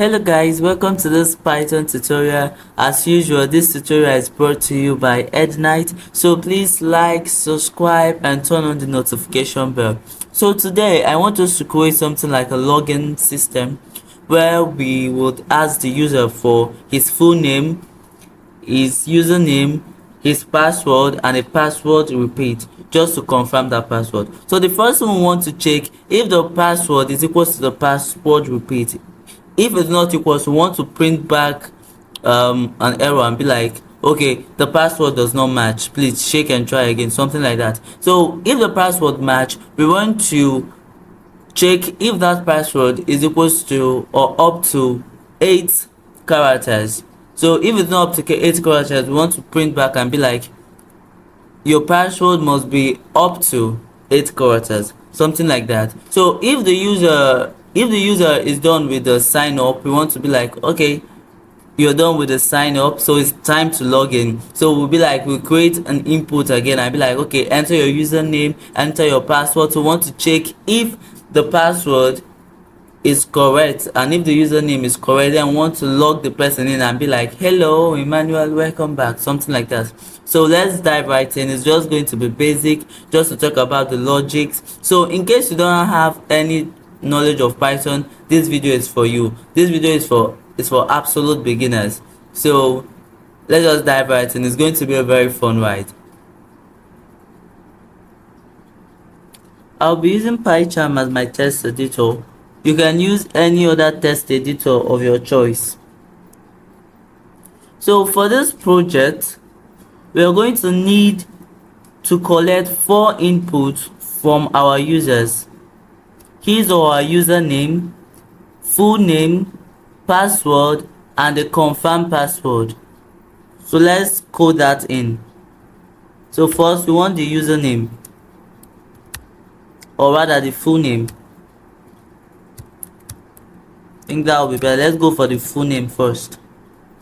Hello guys, welcome to this Python tutorial. As usual, this tutorial is brought to you by Edenites, so please like, subscribe and turn on the notification bell. So today I want us to create something like a login system where we would ask the user for his full name, his username, his password and a password repeat just to confirm that password. So the first thing we want to check if the password is equal to the password repeat. If it's not equal, we want to print back an error and be like, okay, the password does not match, please check and try again, something like that. So if the password match, we want to check if that password is equals to or up to 8 characters. So if it's not up to 8 characters, we want to print back and be like, your password must be up to 8 characters, something like that. So if the user is done with the sign up, we want to be like, okay, you're done with the sign up, so it's time to log in. So we'll be like, we'll create an input again and be like, okay, enter your username, enter your password. So we want to check if the password is correct, and if the username is correct, then we want to log the person in and be like, hello Emmanuel, welcome back, something like that. So let's dive right in. It's just going to be basic, just to talk about the logics. So in case you don't have any knowledge of Python, this video is for you. This video is for absolute beginners. So let's just dive right in. It's going to be a very fun ride. I'll be using PyCharm as my test editor. You can use any other text editor of your choice. So for this project, we are going to need to collect 4 inputs from our users: his or her username, full name, password and the confirmed password. So let's code that in. So first we want the username, or rather the full name. I think that will be better. Let's go for the full name first.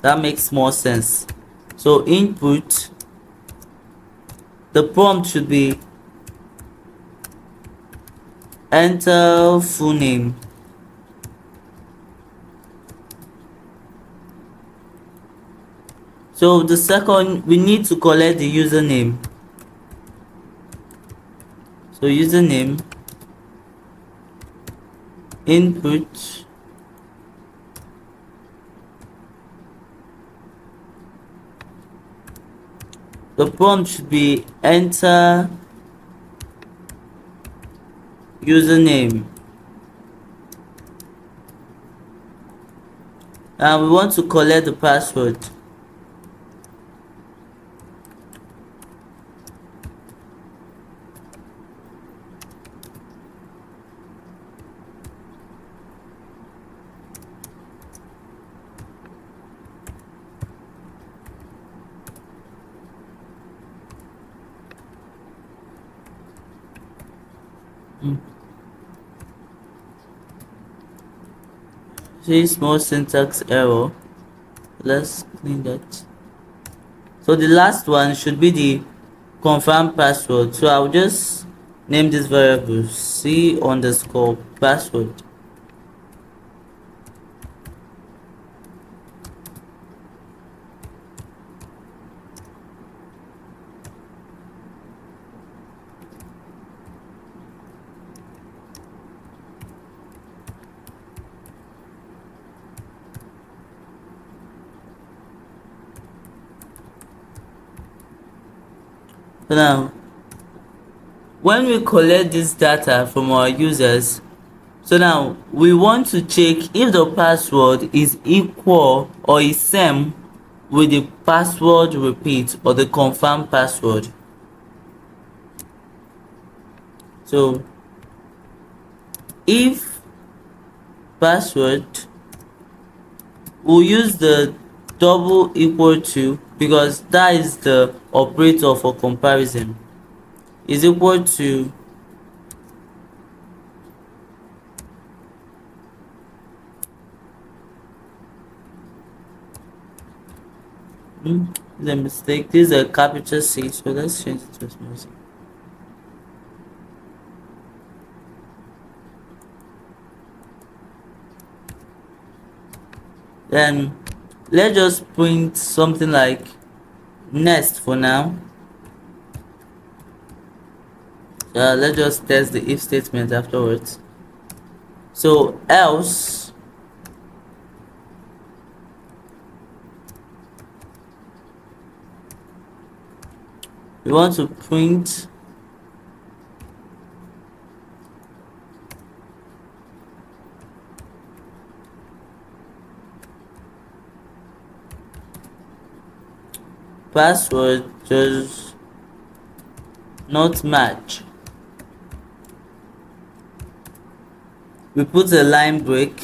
That makes more sense. So input, the prompt should be enter full name. So the second, we need to collect the username. So username, input, the prompt should be enter username, and we want to collect the password. See, small syntax error. Let's clean that. So the last one should be the confirm password. So I'll just name this variable c underscore password. So now when we collect this data from our users, so now we want to check if the password is equal or is same with the password repeat or the confirmed password. So if password, we'll use the double equal to, because that is the operator for comparison, is equal to the mistake, this is a capital C, so let's change it to a small c. Then let's just print something like next for now. Let's just test the if statement afterwards. So else, we want to print password does not match. We put a line break,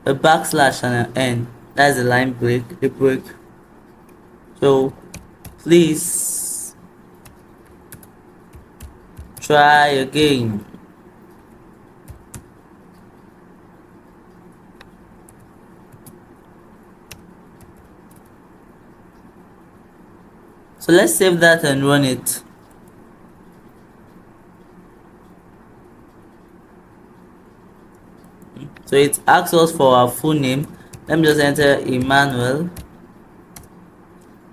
a backslash and an n. That's a line break, a break. So please try again. So let's save that and run it. So it asks us for our full name. Let me just enter Emmanuel.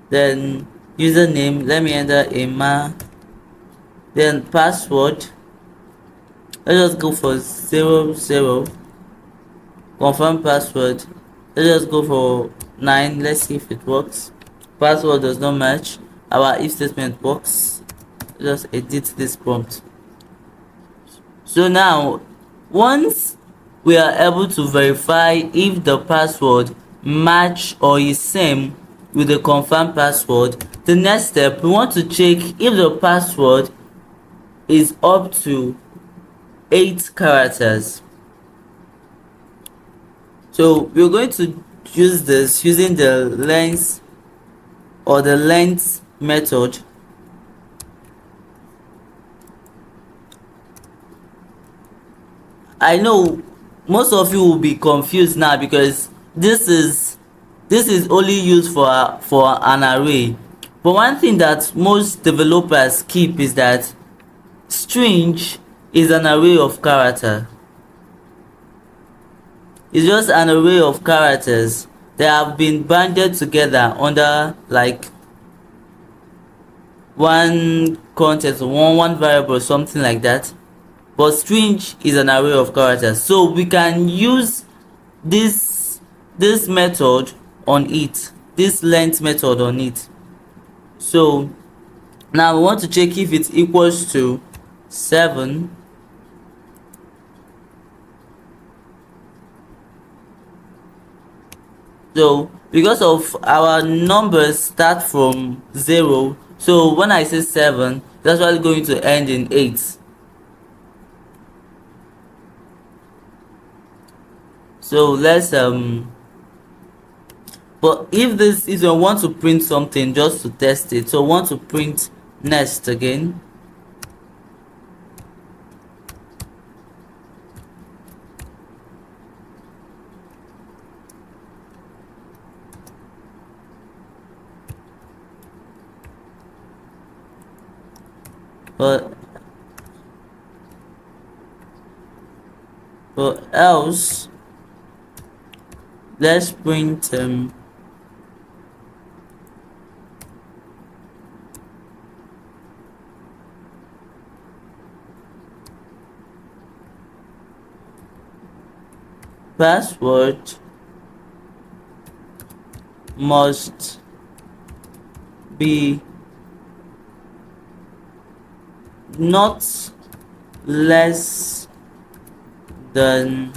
Then username, let me enter Emma. Then password, let's just go for 00. Confirm password, let's just go for 9. Let's see if it works. Password does not match. Our if statement works. Just edit this prompt. So now once we are able to verify if the password match or is same with the confirmed password, the next step, we want to check if the password is up to 8 characters. So we're going to use this using the length or the length method. I know most of you will be confused now because this is only used for an array. But one thing that most developers keep is that string is an array of character. It's just an array of characters that have been banded together under like one context, one variable, something like that. But string is an array of characters, so we can use this method on it, this length method on it. So now we want to check if it equals to 7. So because of our numbers start from 0, so when I say 7, it's actually going to end in 8. So let's but if you want to print something just to test it, so want to print next again. But else, let's print password must be not less than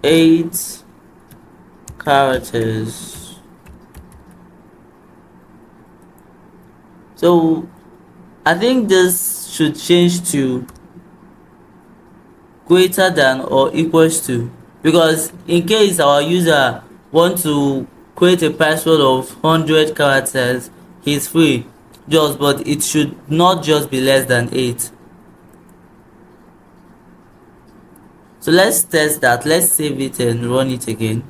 8 characters. So I think this should change to greater than or equals to, because in case our user want to create a password of 100 characters, he's free, but it should not just be less than 8. So let's test that. Let's save it and run it again.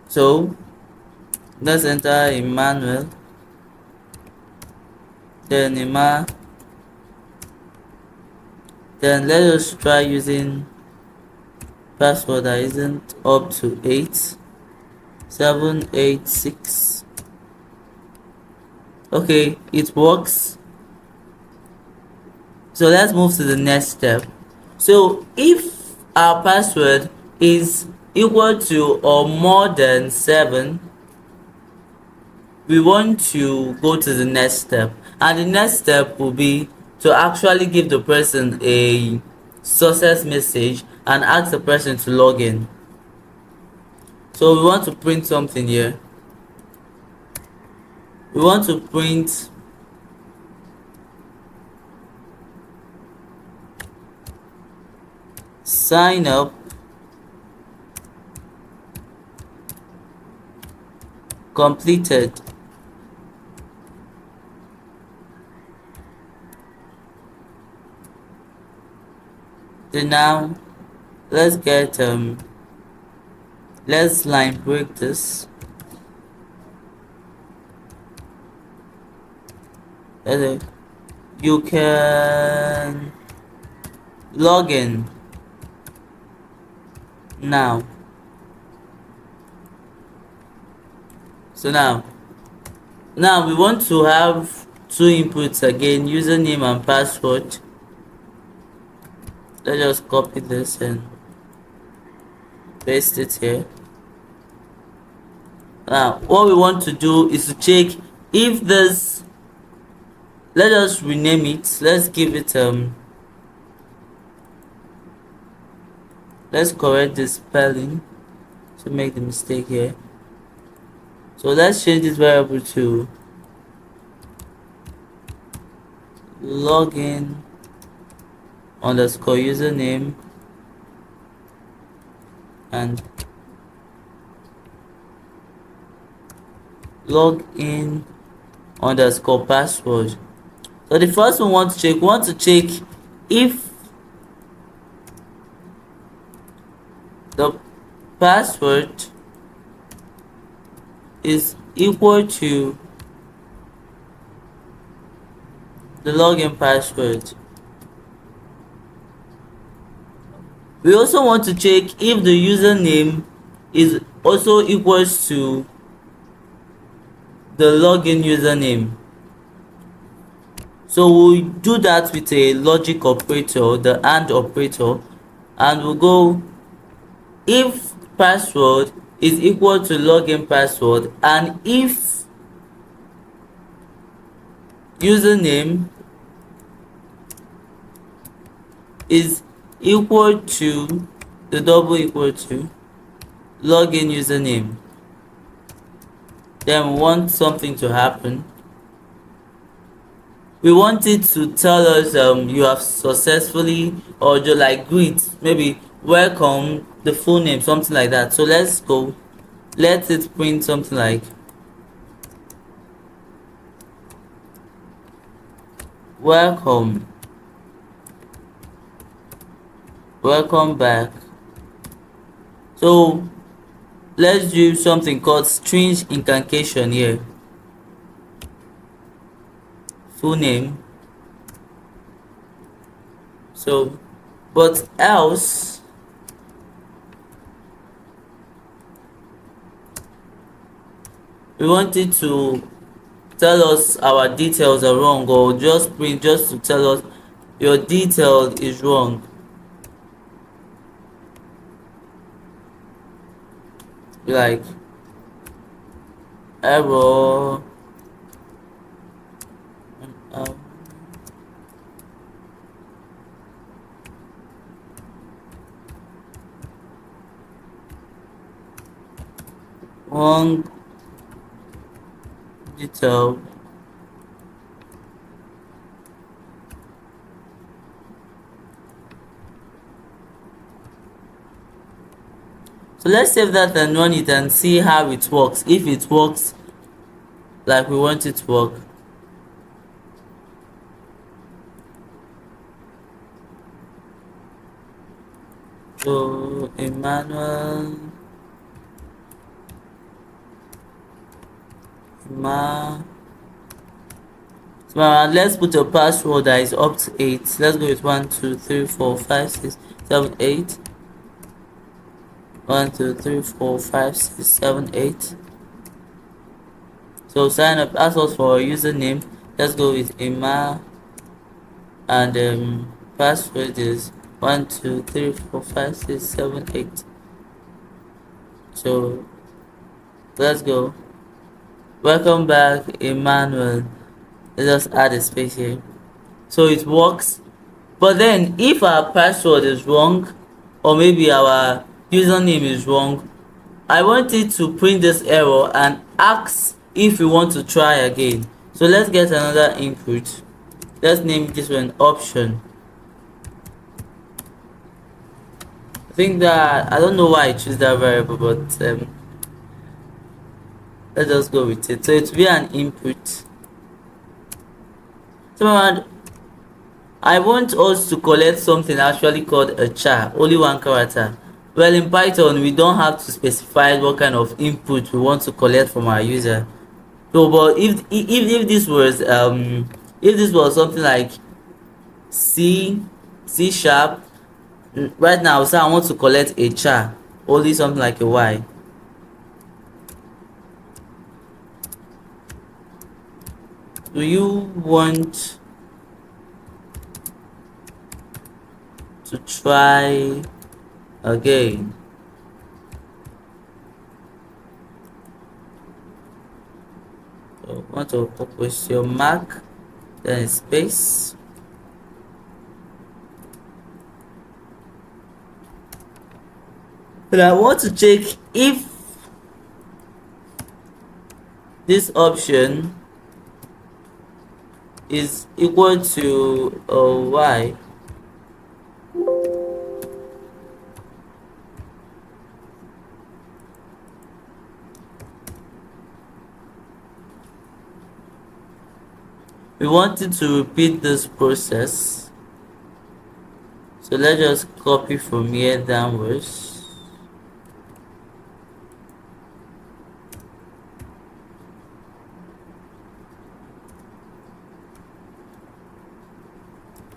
So let's enter Emmanuel, then Emma, Then let us try using password that isn't up to 8786. Okay, it works. So let's move to the next step. So if our password is equal to or more than 7, we want to go to the next step, and the next step will be to actually give the person a success message and ask the person to log in. So we want to print something here. We want to print sign up completed. Then now let's get let's line break this. You can log in now. So now we want to have two inputs again, username and password. Let's just copy this and paste it here. Now what we want to do is to check if this, let us rename it, let's give it let's correct the spelling to make the mistake here. So let's change this variable to login underscore username and login underscore password. So the first one we want to check if the password is equal to the login password. We also want to check if the username is also equals to the login username. So we'll do that with a logic operator, the AND operator, and we'll go if password is equal to login password and if username is equal to the double equal to login username, then we want something to happen. We want it to tell us you have successfully, or just like greet, maybe welcome, the full name, something like that. So let's go, let it print something like welcome back. So let's do something called string incantation here. Full name. So but else we want it to tell us our details are wrong, or just print just to tell us your detail is wrong, like error um, wrong detail. So let's save that and run it and see how it works, if it works like we want it to work. So Emmanuel So let's put a password that is up to 8. Let's go with 1 2 3 4 5 6 7 8. 1 2 3 4 5 6 7 8. So sign up, ask us for a username. Let's go with Emma, and password is 1 2 3 4 5 6 7 8. So let's go. Welcome back, Emmanuel. Let's just add a space here. So it works. But then if our password is wrong, or maybe our username is wrong, I want it to print this error and ask if we want to try again. So let's get another input. Let's name this one option. I think that, I don't know why I choose that variable, but let's just go with it. So it will be an input. So I want us to collect something actually called a char, only one character. Well, in Python, we don't have to specify what kind of input we want to collect from our user. So, but if this was if this was something like C sharp, right now, so I want to collect a char, only something like a Y. Do you want to try again? So want to question mark, then space. But I want to check if this option is equal to Y. We wanted to repeat this process, so let's just copy from here downwards.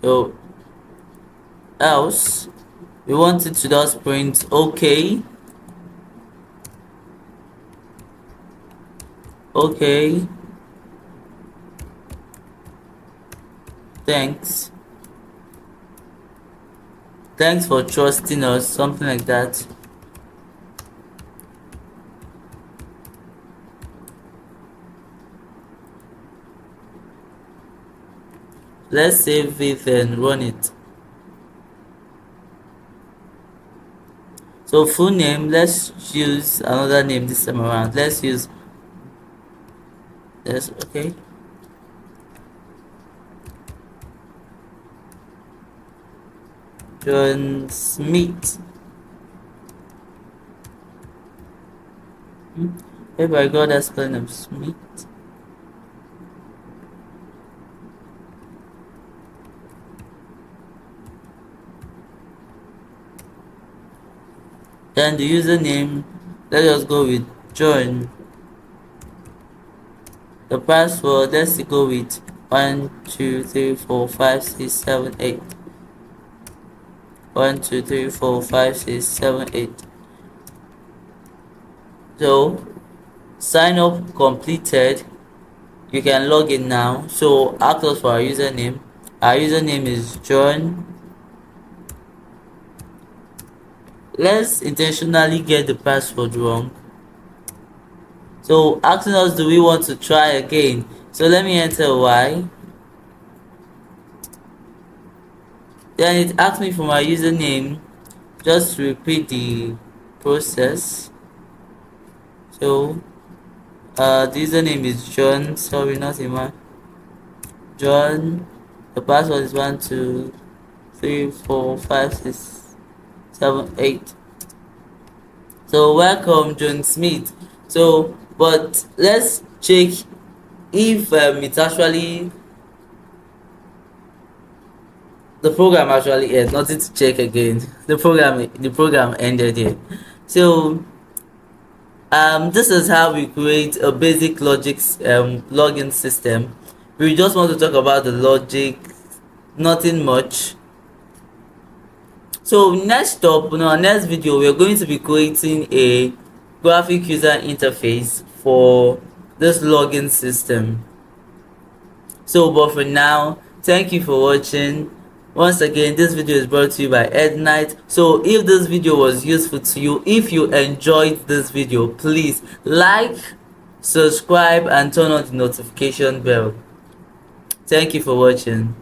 So else we wanted to just print okay, okay, thanks for trusting us, something like that. Let's save it and run it. So full name, let's use another name this time around. Let's use this. Okay, John Smith. Maybe I got that spelling of Smith. Then the username, let us go with John. The password, let's go with 1 2 3 4 5 6 7 8. 1 2 3 4 5 6 7 8. So sign up completed. You can log in now. So ask us for our username. Our username is John. Let's intentionally get the password wrong. So asking us, do we want to try again? So let me enter Y. Then it asks me for my username. Just repeat the process. So the username is John. Sorry, not Emma. John. The password is 1 2 3 4 5 6 7 8. So welcome, John Smith. So, but let's check if it's actually the program actually ends. Nothing to check again. The program ended here. So this is how we create a basic logic login system. we just want to talk about the logic, nothing much. So next up, in our next video, we are going to be creating a graphic user interface for this login system. So but for now, thank you for watching. Once again, this video is brought to you by Edenites. So if this video was useful to you, if you enjoyed this video, please like, subscribe and turn on the notification bell. Thank you for watching.